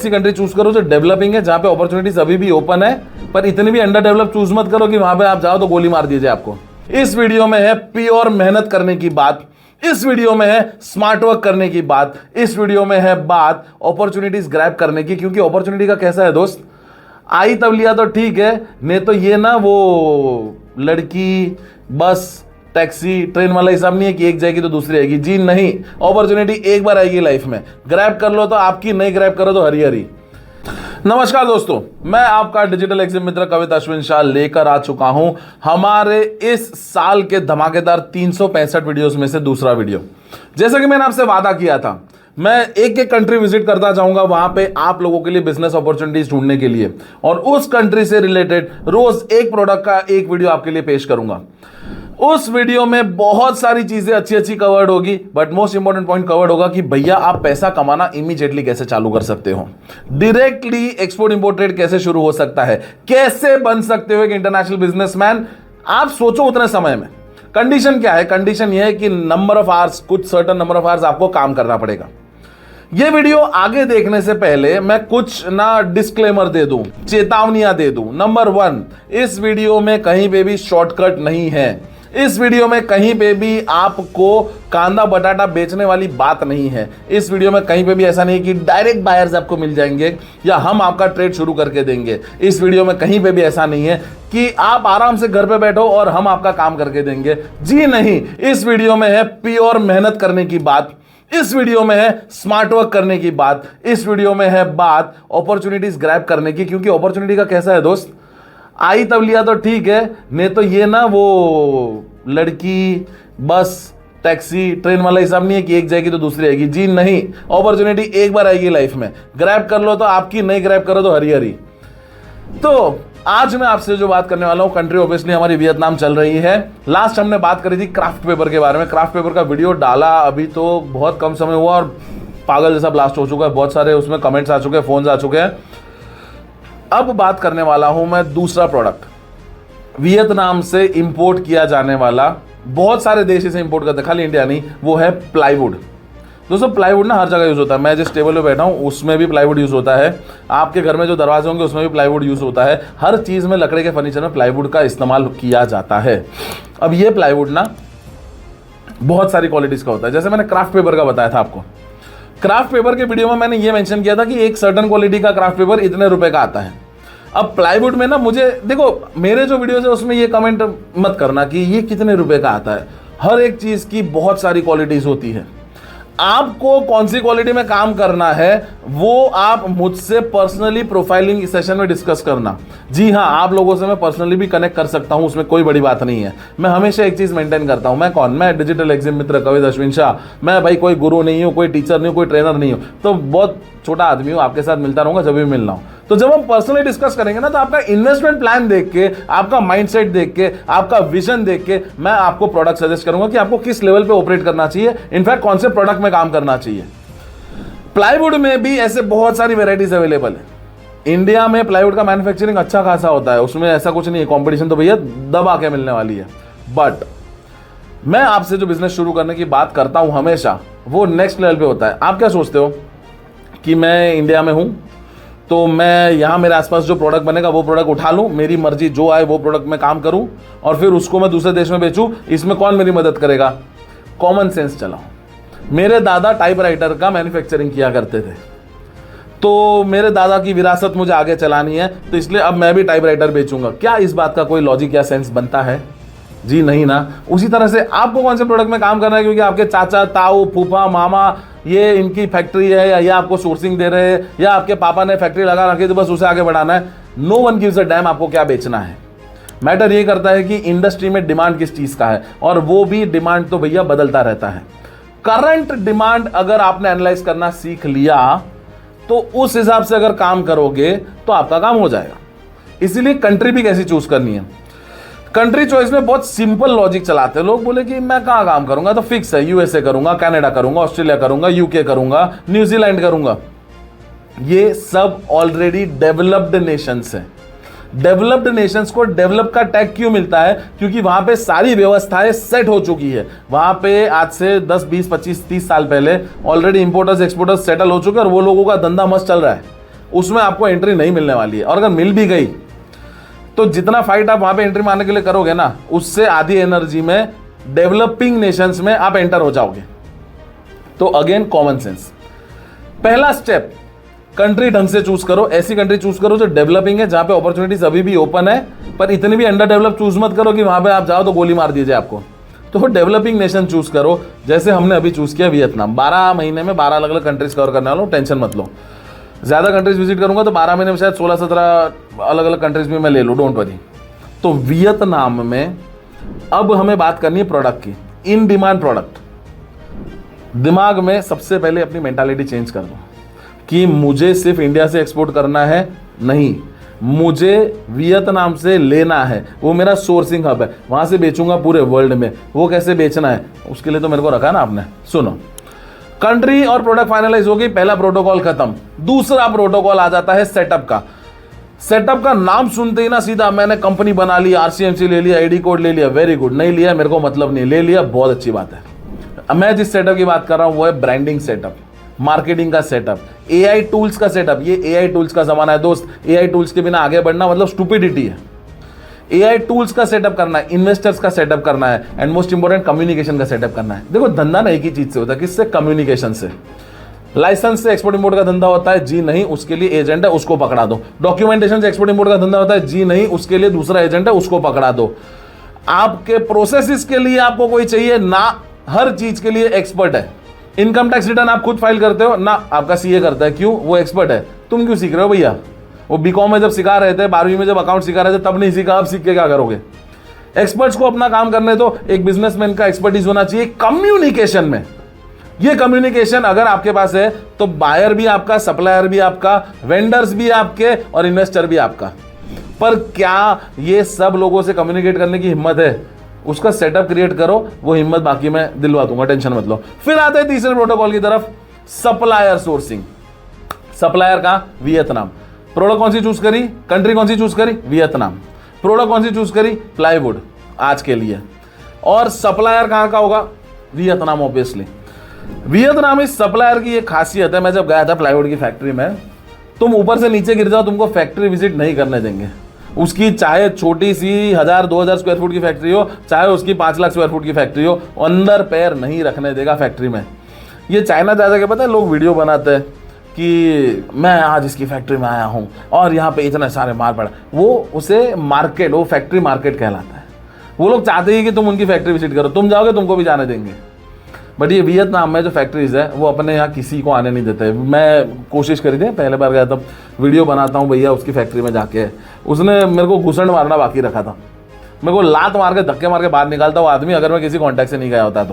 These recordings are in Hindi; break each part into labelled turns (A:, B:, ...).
A: ऐसी कंट्री चूज करो जो डेवलपिंग है, जहां पे अपॉर्चुनिटीज अभी भी ओपन है, पर इतनी भी अंडर डेवलप चूज मत करो कि वहां पे आप जाओ तो गोली मार दीजिए आपको। इस वीडियो में है प्योर मेहनत करने की बात, इस वीडियो में है स्मार्ट वर्क करने की बात, इस वीडियो में है बात अपॉर्चुनिटीज ग्रैब करने की। क्योंकि अपॉर्चुनिटी का कैसा है दोस्त, आई तब लिया तो ठीक है, नहीं तो ये ना वो लड़की बस टैक्सी ट्रेन वाला हिसाब नहीं है कि एक जाएगी तो दूसरी आएगी। जी नहीं, अपॉर्चुनिटी एक बार आएगी लाइफ में, ग्रैब कर लो तो आपकी, नहीं ग्रैब करो तो हरी हरी। नमस्कार दोस्तों, मैं आपका डिजिटल एग्जिम मित्र कवित अश्विन शाह लेकर आ चुका हूं हमारे इस साल के धमाकेदार 365 वीडियोस में से दूसरा वीडियो। जैसा कि मैंने आपसे वादा किया था, मैं एक एक कंट्री विजिट करता जाऊंगा, वहां पे आप लोगों के लिए बिजनेस अपॉर्चुनिटीज ढूंढने के लिए, और उस कंट्री से रिलेटेड रोज एक प्रोडक्ट का एक वीडियो आपके लिए पेश करूंगा। उस वीडियो में बहुत सारी चीजें अच्छी अच्छी कवर्ड होगी, but most important point covered होगा कि भैया आप पैसा कमाना इमीडिएटली कैसे चालू कर सकते हो, डायरेक्टली एक्सपोर्ट इंपोर्ट ट्रेड कैसे शुरू हो सकता है, कैसे बन सकते हो एक इंटरनेशनल बिजनेसमैन। आप सोचो उतने समय में। कंडीशन क्या है? कंडीशन यह है कि नंबर ऑफ आवर्स, कुछ सर्टेन नंबर ऑफ आवर्स आपको काम करना पड़ेगा। ये वीडियो आगे देखने से पहले मैं कुछ ना डिस्क्लेमर दे दूं, चेतावनियां दे दूं। नंबर 1, इस वीडियो में कहीं पे भी शॉर्टकट नहीं है। इस वीडियो में कहीं पे भी आपको कांदा बटाटा बेचने वाली बात नहीं है। इस वीडियो में कहीं पे भी ऐसा नहीं कि डायरेक्ट बायर्स आपको मिल जाएंगे या हम आपका ट्रेड शुरू करके देंगे। इस वीडियो में कहीं पे भी ऐसा नहीं है कि आप आराम से घर पे बैठो और हम आपका काम करके देंगे। जी नहीं, इस वीडियो में है प्योर मेहनत करने की बात, इस वीडियो में है स्मार्ट वर्क करने की बात, इस वीडियो में है बात अपॉर्चुनिटीज ग्रैब करने की। क्योंकि अपॉर्चुनिटी का कैसा है दोस्त, आई तब लिया तो ठीक है, नहीं तो ये ना वो लड़की बस टैक्सी ट्रेन वाला हिसाब नहीं है कि एक जाएगी तो दूसरी आएगी। जी नहीं, अपॉर्चुनिटी एक बार आएगी लाइफ में, ग्रैब कर लो तो आपकी, नहीं ग्रैब करो तो हरी हरी। तो आज मैं आपसे जो बात करने वाला हूं, कंट्री ऑब्वियसली हमारी वियतनाम चल रही है। लास्ट हमने बात करी थी क्राफ्ट पेपर के बारे में। क्राफ्ट पेपर का वीडियो डाला अभी तो बहुत कम समय हुआ और पागल जैसा ब्लास्ट हो चुका है, बहुत सारे उसमें कमेंट्स आ चुके हैं, फोन्स आ चुके हैं। अब बात करने वाला हूं मैं दूसरा प्रोडक्ट, वियतनाम से इंपोर्ट किया जाने वाला, बहुत सारे देश इसे इंपोर्ट करते हैं, खाली इंडिया नहीं, वो है प्लाईवुड। दोस्तों प्लाईवुड ना हर जगह यूज होता है। मैं जिस टेबल पे बैठा हूं उसमें भी प्लाईवुड यूज होता है, आपके घर में जो दरवाजे होंगे उसमें भी प्लाईवुड यूज होता है। हर चीज में, लकड़े के फर्नीचर में प्लाईवुड का इस्तेमाल किया जाता है। अब ये प्लाईवुड ना बहुत सारी क्वालिटीज का होता है। जैसे मैंने क्राफ्ट पेपर का बताया था आपको, क्राफ्ट पेपर के वीडियो में मैंने ये मेंशन किया था कि एक सर्टेन क्वालिटी का क्राफ्ट पेपर इतने रुपए का आता है। अब प्लाईवुड में ना, मुझे देखो, मेरे जो वीडियोस है उसमें ये कमेंट मत करना कि ये कितने रुपए का आता है। हर एक चीज की बहुत सारी क्वालिटीज होती है। आपको कौन सी क्वालिटी में काम करना है वो आप मुझसे पर्सनली प्रोफाइलिंग सेशन में डिस्कस करना। जी हाँ, आप लोगों से मैं पर्सनली भी कनेक्ट कर सकता हूं, उसमें कोई बड़ी बात नहीं है। मैं हमेशा एक चीज मेंटेन करता हूं। मैं कौन? मैं डिजिटल एग्जिम मित्र कवित अश्विन शाह। मैं भाई कोई गुरु नहीं हूं, कोई टीचर नहीं हूं, कोई ट्रेनर नहीं हूं, तो बहुत छोटा आदमी हूं, आपके साथ मिलता रहूंगा जब भी मिलना हो। तो जब हम पर्सनली डिस्कस करेंगे ना, तो आपका इन्वेस्टमेंट प्लान देख के, आपका माइंडसेट देख के, आपका विजन देख के मैं आपको प्रोडक्ट सजेस्ट करूंगा कि आपको किस लेवल पे ऑपरेट करना चाहिए, इनफैक्ट कौन से प्रोडक्ट में काम करना चाहिए। प्लाईवुड में भी ऐसे बहुत सारी वेराइटीज अवेलेबल है। इंडिया में प्लाईवुड का मैन्युफैक्चरिंग अच्छा खासा होता है, उसमें ऐसा कुछ नहीं है, कंपटीशन तो भैया दबा के मिलने वाली है। बट मैं आपसे जो बिजनेस शुरू करने की बात करता हूं हमेशा, वो नेक्स्ट लेवल पे होता है। आप क्या सोचते हो कि मैं इंडिया में हूं तो मैं यहाँ मेरे आसपास जो प्रोडक्ट बनेगा वो प्रोडक्ट उठा लूँ, मेरी मर्जी जो आए वो प्रोडक्ट में काम करूँ और फिर उसको मैं दूसरे देश में बेचूँ? इसमें कौन मेरी मदद करेगा? कॉमन सेंस चलाओ। मेरे दादा टाइपराइटर का मैन्युफैक्चरिंग किया करते थे, तो मेरे दादा की विरासत मुझे आगे चलानी है, तो इसलिए अब मैं भी टाइपराइटर बेचूंगा। क्या इस बात का कोई लॉजिक या सेंस बनता है? जी नहीं ना। उसी तरह से आपको कौन से प्रोडक्ट में काम करना है क्योंकि आपके चाचा, ताऊ, फूफा, मामा ये इनकी फैक्ट्री है या ये आपको सोर्सिंग दे रहे हैं या आपके पापा ने फैक्ट्री लगा रखी है, तो बस उसे आगे बढ़ाना है। No one gives a damn आपको क्या बेचना है। मैटर ये करता है कि इंडस्ट्री में डिमांड किस चीज का है, और वो भी डिमांड तो भैया बदलता रहता है। करंट डिमांड अगर आपने एनालाइज करना सीख लिया तो उस हिसाब से अगर काम करोगे तो आपका काम हो जाएगा। इसीलिए कंट्री भी कैसी चूज करनी है। कंट्री चॉइस में बहुत सिंपल लॉजिक चलाते हैं लोग। बोले कि मैं कहाँ काम करूंगा, तो फिक्स है, यूएसए करूंगा, कनाडा करूंगा, ऑस्ट्रेलिया करूंगा, यूके करूंगा, न्यूजीलैंड करूंगा। ये सब ऑलरेडी डेवलप्ड नेशंस हैं। डेवलप्ड नेशंस को डेवलप का टैग क्यों मिलता है? क्योंकि वहां पे सारी व्यवस्थाएं सेट हो चुकी है। वहां पे आज से 10, 20, 25, 30 साल पहले ऑलरेडी इंपोर्टर्स एक्सपोर्टर्स सेटल हो चुके हैं और वो लोगों का धंधा मस्त चल रहा है। उसमें आपको एंट्री नहीं मिलने वाली है। और अगर मिल भी गई तो जितना फाइट आप वहां पे एंट्री मारने के लिए करोगे ना, उससे आधी एनर्जी में डेवलपिंग नेशंस में आप एंटर हो जाओगे। तो अगेन कॉमन सेंस, पहला स्टेप, कंट्री ढंग से चूज करो, ऐसी कंट्री चूज करो जो डेवलपिंग है, जहां पे अपॉर्चुनिटीज अभी भी ओपन है, पर इतनी भी अंडर डेवलप चूज मत करो कि वहां पे आप जाओ तो गोली मार दीजिए आपको। तो डेवलपिंग नेशन चूज करो, जैसे हमने अभी चूज किया वियतनाम। 12 महीने में 12 अलग अलग कंट्रीज कवर करने वाला हूं, टेंशन मत लो। ज्यादा कंट्रीज विजिट करूंगा तो 12 महीने में शायद 16-17 अलग अलग कंट्रीज भी मैं ले लूं, डोंट वरी। तो वियतनाम में अब हमें बात करनी है प्रोडक्ट की, इन डिमांड प्रोडक्ट। दिमाग में सबसे पहले अपनी मेंटालिटी चेंज कर दो कि मुझे सिर्फ इंडिया से एक्सपोर्ट करना है, नहीं, मुझे वियतनाम से लेना है। वो मेरा सोर्सिंग हब है, वहां से बेचूंगा पूरे वर्ल्ड में। वो कैसे बेचना है, उसके लिए तो मेरे को रखा ना आपने। सुनो, कंट्री और प्रोडक्ट फाइनलाइज हो गई, पहला प्रोटोकॉल खत्म। दूसरा प्रोटोकॉल आ जाता है सेटअप का। सेटअप का नाम सुनते ही ना सीधा मैंने कंपनी बना ली, आरसीएमसी ले लिया, आईडी कोड ले लिया, वेरी गुड। नहीं लिया मेरे को मतलब नहीं, ले लिया बहुत अच्छी बात है। मैं जिस सेटअप की बात कर रहा हूं वो है ब्रांडिंग सेटअप, मार्केटिंग का सेटअप, एआई टूल्स का सेटअप। ये एआई टूल्स का जमाना है दोस्त, एआई टूल्स के बिना आगे बढ़ना मतलब स्टूपिडिटी है। एआई टूल्स का सेटअप करना है, इन्वेस्टर्स का सेटअप करना है, एंड मोस्ट इंपोर्टेंट कम्युनिकेशन का सेटअप करना है। देखो धंधा ना एक ही चीज से होता है, किससे? कम्युनिकेशन से। लाइसेंस से एक्सपोर्ट इंपोर्ट का धंधा होता है, जी नहीं, उसके लिए एजेंट है, उसको पकड़ा दो। डॉक्यूमेंटेशन से एक्सपोर्ट इंपोर्ट का धंधा होता है, जी नहीं, उसके लिए दूसरा एजेंट है, उसको पकड़ा दो। आपके प्रोसेसेस के लिए आपको कोई चाहिए ना, हर चीज के लिए एक्सपर्ट है। इनकम टैक्स रिटर्न आप खुद फाइल करते हो ना, आपका सीए करता है, क्यों? वो एक्सपर्ट है। तुम क्यों सीख रहे हो भैया? वो बीकॉम में जब सिखा रहे थे, 12वीं में जब अकाउंट सिखा रहे थे तब नहीं सीखा, अब सीख के क्या करोगे? एक्सपर्ट्स को अपना काम करने दो। एक बिजनेसमैन का एक्सपर्टीज होना चाहिए कम्युनिकेशन में। ये कम्युनिकेशन अगर आपके पास है तो बायर भी आपका, सप्लायर भी आपका, वेंडर्स भी आपके और इन्वेस्टर भी आपका। पर क्या ये सब लोगों से कम्युनिकेट करने की हिम्मत है? उसका सेटअप क्रिएट करो, वो हिम्मत बाकी मैं दिलवा दूंगा, टेंशन मत लो। फिर आते हैं तीसरे प्रोटोकॉल की तरफ, सप्लायर सोर्सिंग। सप्लायर का वियतनाम। प्रोडक्ट कौन सी चूज करी, कंट्री कौन सी चूज करी? वियतनाम। प्रोडक्ट कौन सी चूज करी? प्लाईवुड आज के लिए। और सप्लायर कहां का होगा? Vietnam obviously. वियतनाम इस सप्लायर की एक खासियत है, मैं जब गया था प्लाईवुड की फैक्ट्री में, तुम ऊपर से नीचे गिर जाओ तुमको फैक्ट्री विजिट नहीं करने देंगे। उसकी चाहे छोटी सी 1000-2000 स्क्वायर फुट की फैक्ट्री हो, चाहे उसकी 5 लाख स्क्वायर फुट की फैक्ट्री हो, अंदर पैर नहीं रखने देगा फैक्ट्री में। ये चाइना जा के पता है लोग वीडियो बनाते हैं कि मैं आज इसकी फैक्ट्री में आया हूँ और यहाँ पे इतने सारे माल पड़ा, वो उसे मार्केट, वो फैक्ट्री मार्केट कहलाता है। वो लोग चाहते ही कि तुम उनकी फैक्ट्री विजिट करो, तुम जाओगे तुमको भी जाने देंगे। बट ये वियतनाम में जो फैक्ट्रीज है वो अपने यहाँ किसी को आने नहीं देते। मैं कोशिश करी थी, पहले बार गया तब वीडियो बनाता हूँ भैया उसकी फैक्ट्री में जाके, उसने मेरे को घुसड़ मारना बाकी रखा था। मेरे को लात मार के धक्के मार के बाहर निकालता वो आदमी, अगर मैं किसी कॉन्टैक्ट से नहीं गया होता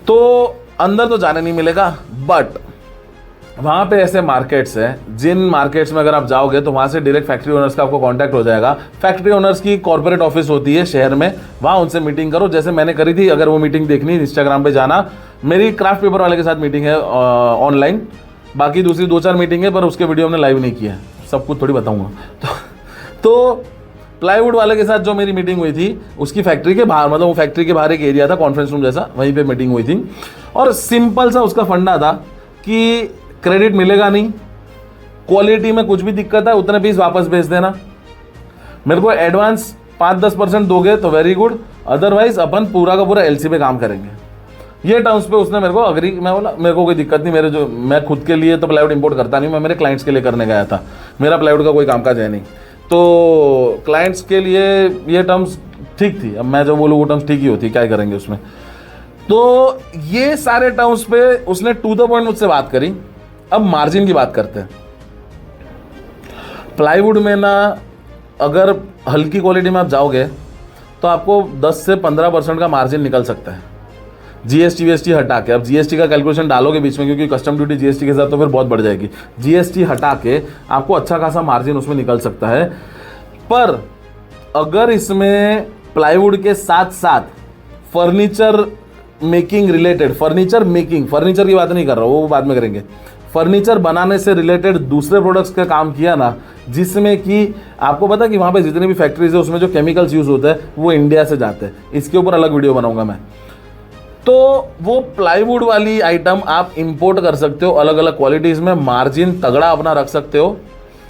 A: तो अंदर तो जाने नहीं मिलेगा। बट वहाँ पे ऐसे मार्केट्स हैं, जिन मार्केट्स में अगर आप जाओगे तो वहाँ से डायरेक्ट फैक्ट्री ओनर्स का आपको कांटेक्ट हो जाएगा। फैक्ट्री ओनर्स की कॉर्पोरेट ऑफिस होती है शहर में, वहाँ उनसे मीटिंग करो, जैसे मैंने करी थी। अगर वो मीटिंग देखनी है इंस्टाग्राम पे जाना, मेरी क्राफ्ट पेपर वाले के साथ मीटिंग है ऑनलाइन, बाकी दूसरी 2-4 मीटिंग है पर उसके वीडियो हमने लाइव नहीं किया है, सब कुछ थोड़ी बताऊँगा। तो प्लाईवुड वाले के साथ जो मेरी मीटिंग हुई थी उसकी फैक्ट्री के बाहर, मतलब वो फैक्ट्री के बाहर एक एरिया था कॉन्फ्रेंस रूम जैसा, वहीं पे मीटिंग हुई थी। और सिंपल सा उसका फंडा था कि क्रेडिट मिलेगा नहीं, क्वालिटी में कुछ भी दिक्कत है उतने पीस वापस भेज देना, मेरे को एडवांस 5-10% दोगे तो वेरी गुड, अदरवाइज अपन पूरा का पूरा एलसी पे काम करेंगे। ये टर्म्स पे उसने मेरे को अग्री। मैं बोला मेरे को कोई दिक्कत नहीं, मेरे जो मैं खुद के लिए तो प्लाईवुड इंपोर्ट करता नहीं, मैं मेरे क्लाइंट्स के लिए करने गया था, मेरा प्लाईवुड का कोई कामकाज है नहीं, तो क्लाइंट्स के लिए ये टर्म्स ठीक थी। अब मैं जो बोलूँ वो टर्म्स ठीक ही होती, क्या करेंगे उसमें। तो ये सारे टर्म्स पे उसने टू द पॉइंट मुझसे बात करी। अब मार्जिन की बात करते हैं। प्लाईवुड में ना अगर हल्की क्वालिटी में आप जाओगे तो आपको 10 से 15% का मार्जिन निकल सकता है, जीएसटी वीएसटी हटा के। अब जीएसटी का कैलकुलेशन डालोगे बीच में, क्योंकि कस्टम ड्यूटी जीएसटी के साथ तो फिर बहुत बढ़ जाएगी, जीएसटी हटा के आपको अच्छा खासा मार्जिन उसमें निकल सकता है। पर अगर इसमें प्लाईवुड के साथ साथ फर्नीचर मेकिंग रिलेटेड, फर्नीचर की बात नहीं कर रहा हूँ, वो बाद में करेंगे, फर्नीचर बनाने से रिलेटेड दूसरे प्रोडक्ट्स का काम किया ना, जिसमें कि आपको पता है कि वहाँ पे जितनी भी फैक्ट्रीज है उसमें जो केमिकल्स यूज़ होते हैं वो इंडिया से जाते हैं, इसके ऊपर अलग वीडियो बनाऊंगा मैं। तो वो प्लाईवुड वाली आइटम आप इंपोर्ट कर सकते हो अलग अलग क्वालिटीज़ में, मार्जिन तगड़ा अपना रख सकते हो।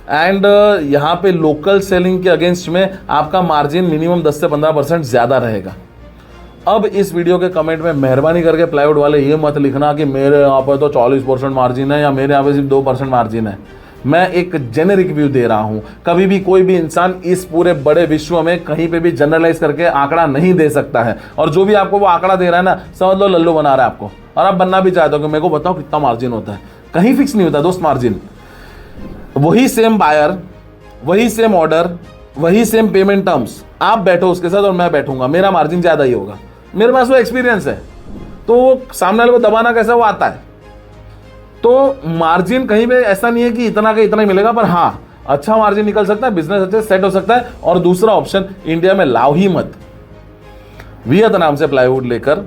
A: एंड यहाँ पे लोकल सेलिंग के अगेंस्ट में आपका मार्जिन मिनिमम 10 से 15% ज़्यादा रहेगा। अब इस वीडियो के कमेंट में मेहरबानी करके प्लाईवुड वाले ये मत लिखना कि मेरे यहाँ पर तो 40% मार्जिन है या मेरे यहाँ पे सिर्फ 2% मार्जिन है। मैं एक जेनेरिक व्यू दे रहा हूँ। कभी भी कोई भी इंसान इस पूरे बड़े विश्व में कहीं पे भी जनरलाइज करके आंकड़ा नहीं दे सकता है, और जो भी आपको वो आंकड़ा दे रहा है ना, समझ लो लल्लू बना रहा है आपको। और आप बनना भी चाहते हो कि मेरे को बताओ कितना मार्जिन होता है, कहीं फिक्स नहीं होता दोस्त मार्जिन। वही सेम बायर, वही सेम ऑर्डर, वही सेम पेमेंट टर्म्स, आप बैठो उसके साथ और मैं बैठूंगा, मेरा मार्जिन ज़्यादा ही होगा। मेरे पास वो एक्सपीरियंस है, तो सामने वाले को दबाना कैसा वो आता है। तो मार्जिन कहीं पे ऐसा नहीं है कि इतना का इतना ही मिलेगा, पर हाँ अच्छा मार्जिन निकल सकता है, बिजनेस अच्छे सेट हो सकता है। और दूसरा ऑप्शन, इंडिया में लाओ ही मत, वियतनाम से प्लाईवुड लेकर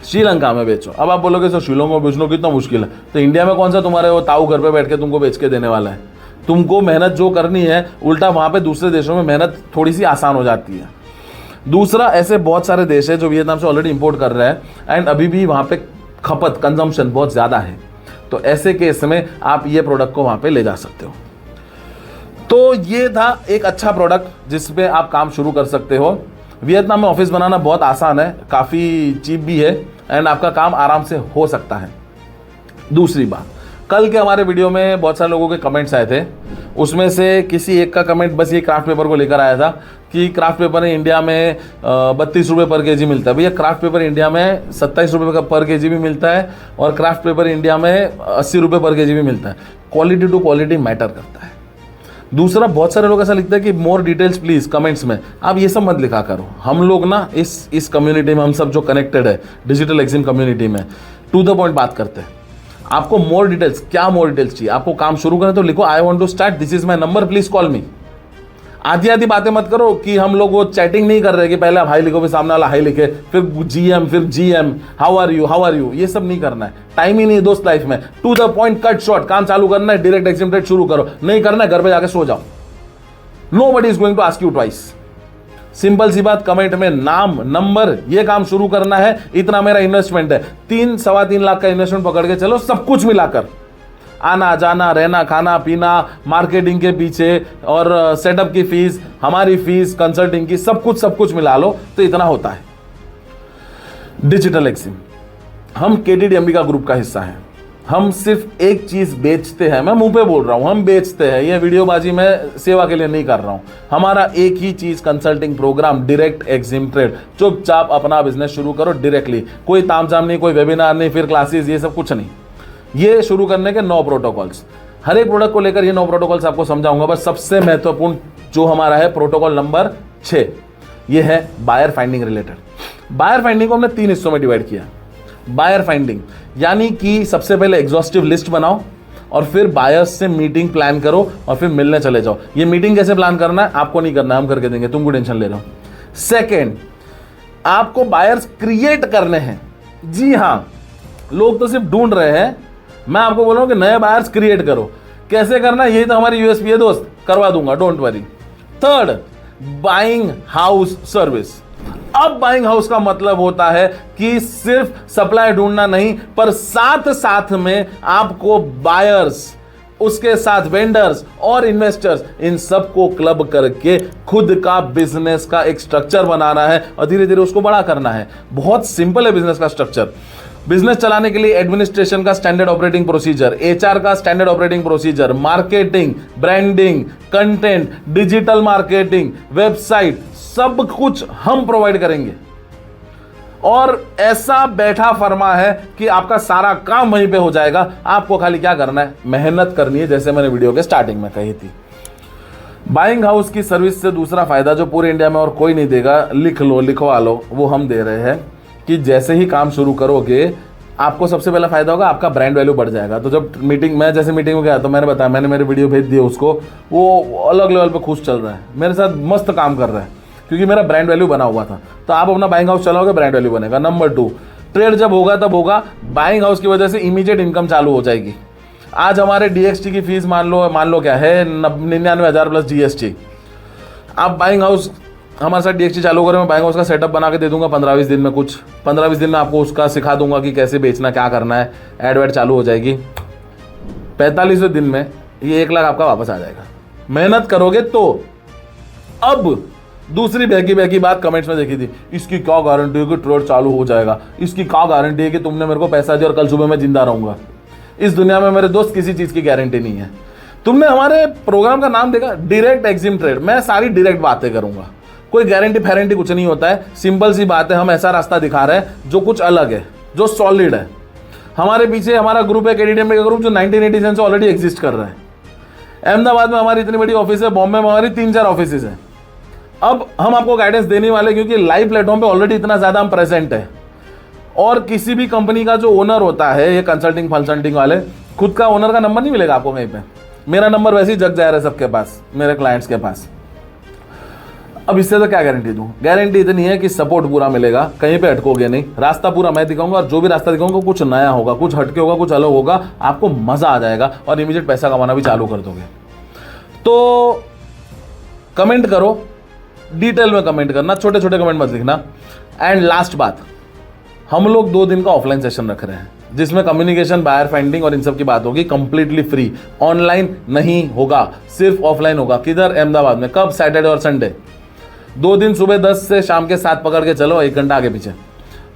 A: श्रीलंका में बेचो। अब आप बोलोगे सर श्रीलंका में बेचना कितना मुश्किल है, तो इंडिया में कौन सा तुम्हारे वो ताऊ घर पे बैठ के तुमको बेच के देने वाला है। तुमको मेहनत जो करनी है, उल्टा वहां पे दूसरे देशों में मेहनत थोड़ी सी आसान हो जाती है। दूसरा, ऐसे बहुत सारे देश है जो वियतनाम से ऑलरेडी इंपोर्ट कर रहे हैं एंड अभी भी वहां पे खपत कंजम्पशन बहुत ज़्यादा है, तो ऐसे केस में आप ये प्रोडक्ट को वहां पे ले जा सकते हो। तो ये था एक अच्छा प्रोडक्ट जिसपे आप काम शुरू कर सकते हो। वियतनाम में ऑफिस बनाना बहुत आसान है, काफ़ी चीप भी है एंड आपका काम आराम से हो सकता है। दूसरी बात, कल के हमारे वीडियो में बहुत सारे लोगों के कमेंट्स आए थे, उसमें से किसी एक का कमेंट बस ये क्राफ्ट पेपर को लेकर आया था कि क्राफ्ट पेपर इंडिया में 32 रुपये पर केजी मिलता है। भैया क्राफ्ट पेपर इंडिया में 27 रुपये पर केजी भी मिलता है और क्राफ्ट पेपर इंडिया में 80 रुपये पर केजी भी मिलता है। क्वालिटी टू क्वालिटी मैटर करता है। दूसरा, बहुत सारे लोग ऐसा लिखते हैं कि मोर डिटेल्स प्लीज कमेंट्स में। आप ये सब मत लिखा करो। हम लोग ना इस कम्युनिटी में, हम सब जो कनेक्टेड है डिजिटल एक्जिम कम्युनिटी में, टू द पॉइंट बात करते हैं। आपको मोर डिटेल्स, क्या मोर डिटेल्स चाहिए? आपको काम शुरू करें तो लिखो I want to start, this is my number, please call me. आधी आधी बातें मत करो कि हम लोग वो चैटिंग नहीं कर रहे कि पहले आप हाई लिखो फिर सामने वाला हाई लिखे, फिर जीएम, फिर जीएम, हाउ आर यू, ये सब नहीं करना है। टाइम ही नहीं है दोस्त लाइफ में। To the point, cut short, काम चालू करना है, डायरेक्ट एक्जिम ट्रेड शुरू करो। नहीं करना है, घर पे जाके सो जाओ। Nobody is going to ask you twice. Simple सी बात, कमेंट में नाम, नंबर, ये काम शुरू करना है, इतना मेरा इन्वेस्टमेंट है। 3-3.25 लाख का इन्वेस्टमेंट पकड़ के चलो, सब कुछ मिलाकर, आना जाना, रहना, खाना पीना, मार्केटिंग के पीछे और सेटअप की फीस, हमारी फीस, कंसल्टिंग की, सब कुछ मिला लो तो इतना होता है। डिजिटल एक्जिम, हम KTD का ग्रुप का हिस्सा है। हम सिर्फ एक चीज बेचते हैं, मैं मुंह पे बोल रहा हूं, हम बेचते हैं। ये वीडियोबाजी मैं सेवा के लिए नहीं कर रहा हूं। हमारा एक ही चीज, consulting programme, direct Exim trade. चुपचाप अपना बिजनेस शुरू करो डायरेक्टली, कोई तामझाम नहीं, कोई वेबिनार नहीं, फिर क्लासेस, ये सब कुछ नहीं। ये शुरू करने के 9 प्रोटोकॉल्स, हर एक प्रोडक्ट को लेकर ये 9 प्रोटोकॉल्स आपको समझाऊंगा। बस सबसे महत्वपूर्ण जो हमारा है प्रोटोकॉल नंबर 6, ये है buyer finding related. Buyer finding को हमने 3 हिस्सों में डिवाइड किया। बायर फाइंडिंग यानी कि सबसे पहले एग्जॉस्टिव लिस्ट बनाओ और फिर बायर्स से मीटिंग प्लान करो और फिर मिलने चले जाओ। ये मीटिंग कैसे प्लान करना है आपको नहीं करना है, हम करके देंगे, तुमको टेंशन ले रहा हूं। सेकेंड, आपको बायर्स क्रिएट करने हैं। जी हाँ, लोग तो सिर्फ ढूंढ रहे हैं, मैं आपको बोल रहा हूं कि नए बायर्स क्रिएट करो। कैसे करना, यही तो हमारी यूएसपी है दोस्त, करवा दूंगा, don't worry. Third, buying house service. अब बाइंग हाउस का मतलब होता है कि सिर्फ सप्लाई ढूंढना नहीं, पर साथ साथ में आपको बायर्स, उसके साथ वेंडर्स और इन्वेस्टर्स, इन सबको क्लब करके खुद का बिजनेस का एक स्ट्रक्चर बनाना है और धीरे धीरे उसको बड़ा करना है। बहुत सिंपल है बिजनेस का स्ट्रक्चर। बिजनेस चलाने के लिए एडमिनिस्ट्रेशन का स्टैंडर्ड ऑपरेटिंग प्रोसीजर, HR का standard operating procedure, marketing, branding, content, digital marketing, website, सब कुछ हम प्रोवाइड करेंगे। और ऐसा बैठा फर्मा है कि आपका सारा काम वहीं पे हो जाएगा। आपको खाली क्या करना है, मेहनत करनी है, जैसे मैंने वीडियो के स्टार्टिंग में कही थी। बाइंग हाउस की सर्विस से दूसरा फायदा जो पूरे इंडिया में और कोई नहीं देगा, लिख लो, लिखवा लो, वो हम दे रहे हैं कि जैसे ही काम शुरू करोगे आपको सबसे पहला फायदा होगा, आपका ब्रांड वैल्यू बढ़ जाएगा। तो जब मीटिंग, मैं जैसे मीटिंग में गया तो मैंने बताया, मैंने मेरे वीडियो भेज दिए उसको, वो अलग लेवल पे खुश चल रहा है, मेरे साथ मस्त काम कर रहा है क्योंकि मेरा ब्रांड वैल्यू बना हुआ था। तो आप अपना बाइंग हाउस चलाओगे, ब्रांड वैल्यू बनेगा। नंबर 2, ट्रेड जब होगा तब होगा, बाइंग हाउस की वजह से इमीडिएट इनकम चालू हो जाएगी। आज हमारे DXT की फीस मान लो क्या है, 99,000 प्लस GST। आप बाइंग हाउस हमारे साथ DXT चालू करें, मैं पाएंगा उसका सेटअप बना के दे दूंगा 15-20 दिन में। कुछ 15-20 दिन में आपको उसका सिखा दूंगा कि कैसे बेचना, क्या करना है, एड वेड चालू हो जाएगी। 45वें दिन में ये 1 लाख आपका वापस आ जाएगा, मेहनत करोगे तो। अब दूसरी बहकी बात कमेंट्स में देखी थी, इसकी क्या गारंटी है कि ट्रेड चालू हो जाएगा, इसकी क्या गारंटी है कि तुमने मेरे को पैसा दिया और कल सुबह मैं जिंदा रहूंगा। इस दुनिया में मेरे दोस्त किसी चीज की गारंटी नहीं है। तुमने हमारे प्रोग्राम का नाम देखा, डायरेक्ट एक्जिम ट्रेड। मैं सारी डायरेक्ट बातें करूंगा, कोई गारंटी फेरेंटी कुछ नहीं होता है। सिंपल सी बात है, हम ऐसा रास्ता दिखा रहे हैं जो कुछ अलग है, जो सॉलिड है। हमारे पीछे हमारा ग्रुप है, केडीएम का ग्रुप, जो 1987 से ऑलरेडी एग्जिस्ट कर रहा है। अहमदाबाद में हमारी इतनी बड़ी ऑफिस है, बॉम्बे में हमारी 3-4 ऑफिस है। अब हम आपको गाइडेंस देने वाले, क्योंकि लाइव प्लेटफॉर्म पे ऑलरेडी इतना ज्यादा हम प्रेजेंट है। और किसी भी कंपनी का जो ओनर होता है, ये कंसल्टिंग वाले, खुद का ओनर का नंबर नहीं मिलेगा आपको कहीं पे। मेरा नंबर वैसे ही जग जा रहा है सबके पास, मेरे क्लाइंट्स के पास। अब इससे तो क्या गारंटी दूं? गारंटी इतनी है कि सपोर्ट पूरा मिलेगा, कहीं पे अटकोगे नहीं, रास्ता पूरा मैं दिखाऊंगा, और जो भी रास्ता दिखाऊंगा कुछ नया होगा, कुछ हटके होगा, कुछ अलग होगा, आपको मजा आ जाएगा और इमीडिएट पैसा कमाना भी चालू कर दोगे। तो कमेंट करो, डिटेल में कमेंट करना, छोटे छोटे कमेंट मत लिखना। एंड लास्ट बात, हम लोग 2 दिन का ऑफलाइन सेशन रख रहे हैं, जिसमें कम्युनिकेशन, बायर फाइंडिंग और इन सब की बात होगी, कंप्लीटली फ्री। ऑनलाइन नहीं होगा, सिर्फ ऑफलाइन होगा। किधर? अहमदाबाद में। कब? सैटरडे और संडे, 2 दिन, सुबह 10 से शाम के 7 पकड़ के चलो, 1 घंटा आगे पीछे।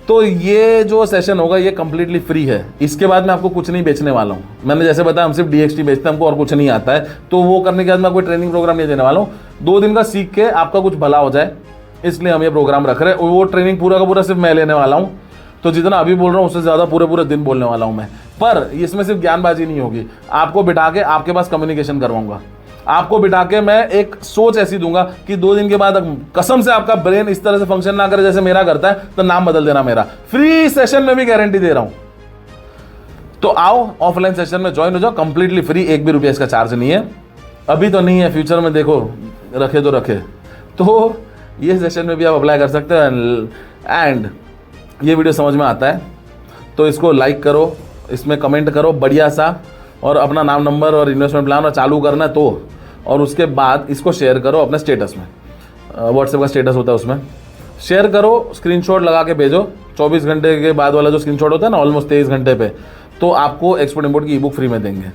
A: तो ये जो सेशन होगा ये कंप्लीटली फ्री है। इसके बाद मैं आपको कुछ नहीं बेचने वाला हूँ। मैंने जैसे बताया, हम सिर्फ DXT बेचते हैं, हमको और कुछ नहीं आता है। तो वो करने के बाद मैं कोई ट्रेनिंग प्रोग्राम नहीं देने वाला हूँ। 2 दिन का सीख के आपका कुछ भला हो जाए, इसलिए हम ये प्रोग्राम रख रहे हैं। वो ट्रेनिंग पूरा का पूरा सिर्फ मैं लेने वाला हूँ। तो जितना अभी बोल रहा हूँ उससे ज़्यादा पूरे दिन बोलने वाला हूँ मैं। पर इसमें सिर्फ ज्ञानबाजी नहीं होगी, आपको बिठा के आपके पास कम्युनिकेशन करवाऊंगा। आपको बिठा के मैं एक सोच ऐसी दूंगा कि 2 दिन के बाद कसम से आपका ब्रेन इस तरह से फंक्शन ना करे जैसे मेरा करता है, तो नाम बदल देना मेरा। फ्री सेशन में भी गारंटी दे रहा हूं। तो आओ, ऑफलाइन सेशन में ज्वाइन हो जाओ, कंप्लीटली फ्री, 1 भी रुपया इसका चार्ज नहीं है। अभी तो नहीं है, फ्यूचर में देखो रखे तो रखे। तो ये सेशन में भी आप अप्लाई कर सकते हैं। एंड ये वीडियो समझ में आता है तो इसको लाइक करो, इसमें कमेंट करो बढ़िया सा, और अपना नाम, नंबर और इन्वेस्टमेंट प्लान और चालू करना है तो। और उसके बाद इसको शेयर करो अपने स्टेटस में, व्हाट्सएप का स्टेटस होता है उसमें शेयर करो, स्क्रीनशॉट लगा के भेजो। 24 घंटे के बाद वाला जो स्क्रीनशॉट होता है ना, ऑलमोस्ट 23 घंटे पे, तो आपको एक्सपोर्ट इंपोर्ट की ई बुक फ्री में देंगे।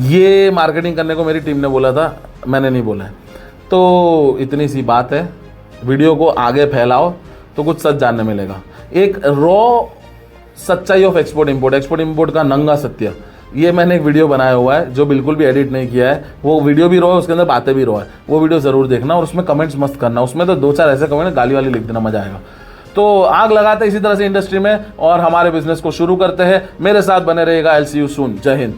A: ये मार्केटिंग करने को मेरी टीम ने बोला था, मैंने नहीं बोला है। तो इतनी सी बात है, वीडियो को आगे फैलाओ तो कुछ सच जानने मिलेगा। एक रॉ सच्चाई ऑफ एक्सपोर्ट इंपोर्ट का नंगा सत्य, ये मैंने एक वीडियो बनाया हुआ है जो बिल्कुल भी एडिट नहीं किया है। वो वीडियो भी रॉ है, उसके अंदर बातें भी रॉ है। वो वीडियो जरूर देखना और उसमें कमेंट्स मस्त करना। उसमें तो 2-4 ऐसे कमेंट गाली वाली लिख देना, मजा आएगा। तो आग लगाते इसी तरह से इंडस्ट्री में और हमारे बिजनेस को शुरू करते हैं। मेरे साथ बने रहेगा। I'll see you soon। जय हिंद।